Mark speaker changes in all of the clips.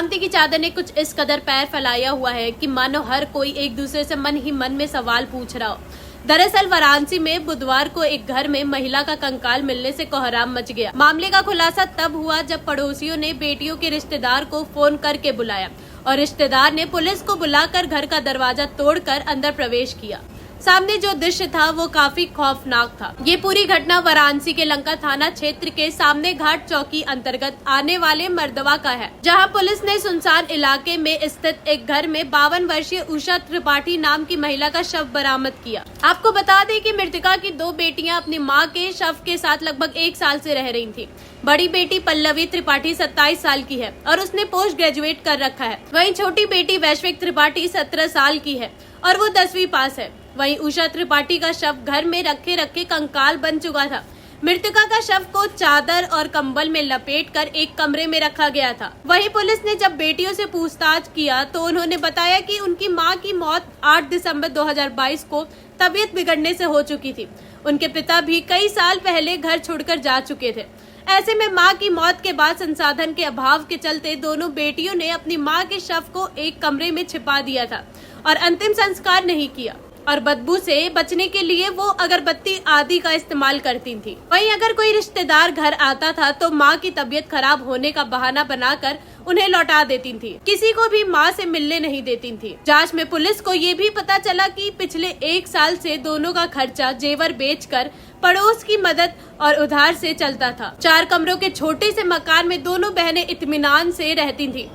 Speaker 1: शांति की चादर ने कुछ इस कदर पैर फैलाया हुआ है कि मानो हर कोई एक दूसरे से मन ही मन में सवाल पूछ रहा हो। दरअसल वाराणसी में बुधवार को एक घर में महिला का कंकाल मिलने से कोहराम मच गया। मामले का खुलासा तब हुआ जब पड़ोसियों ने बेटियों के रिश्तेदार को फोन करके बुलाया और रिश्तेदार ने पुलिस को बुलाकर घर का दरवाजा तोड़कर अंदर प्रवेश किया। सामने जो दृश्य था वो काफी खौफनाक था। ये पूरी घटना वाराणसी के लंका थाना क्षेत्र के सामने घाट चौकी अंतर्गत आने वाले मर्दवा का है, जहां पुलिस ने सुनसान इलाके में स्थित एक घर में 52 वर्षीय उषा त्रिपाठी नाम की महिला का शव बरामद किया। आपको बता दें कि मृतका की 2 बेटियां अपनी मां के शव के साथ लगभग 1 साल से रह रही थी। बड़ी बेटी पल्लवी त्रिपाठी 27 साल की है और उसने पोस्ट ग्रेजुएट कर रखा है। वहीं छोटी बेटी वैश्विक त्रिपाठी 17 साल की है और वो 10वीं पास है। वहीं उषा त्रिपाठी का शव घर में रखे रखे कंकाल बन चुका था। मृतका का शव को चादर और कंबल में लपेटकर एक कमरे में रखा गया था। वहीं पुलिस ने जब बेटियों से पूछताछ किया तो उन्होंने बताया कि उनकी मां की मौत 8 दिसंबर 2022 को तबीयत बिगड़ने से हो चुकी थी। उनके पिता भी कई साल पहले घर छोड़कर जा चुके थे। ऐसे में मां की मौत के बाद संसाधन के अभाव के चलते दोनों बेटियों ने अपनी मां के शव को एक कमरे में छिपा दिया था और अंतिम संस्कार नहीं किया और बदबू से बचने के लिए वो अगरबत्ती आदि का इस्तेमाल करती थी। वहीं अगर कोई रिश्तेदार घर आता था तो मां की तबीयत खराब होने का बहाना बनाकर उन्हें लौटा देती थी। किसी को भी मां से मिलने नहीं देती थी। जांच में पुलिस को ये भी पता चला कि पिछले 1 साल से दोनों का खर्चा जेवर बेचकर पड़ोस की मदद और उधार से चलता था। 4 कमरों के छोटे से मकान में दोनों बहनें इत्मीनान से रहती थी।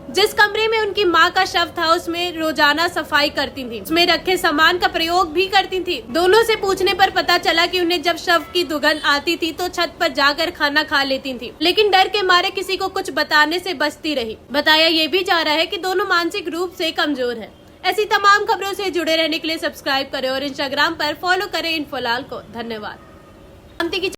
Speaker 1: जिस कमरे में उनकी मां का शव था उसमें रोजाना सफाई करती थी, उसमें रखे सामान का प्रयोग भी करती थी। दोनों से पूछने पर पता चला कि उन्हें जब शव की दुर्गंध आती थी तो छत पर जाकर खाना खा लेती थी, लेकिन डर के मारे किसी को कुछ बताने से बचती रही। बताया ये भी जा रहा है कि दोनों मानसिक रूप से कमजोर हैं। ऐसी तमाम खबरों से जुड़े रहने के लिए सब्सक्राइब करें और इंस्टाग्राम पर फॉलो करें इन्फोलाल को। धन्यवाद।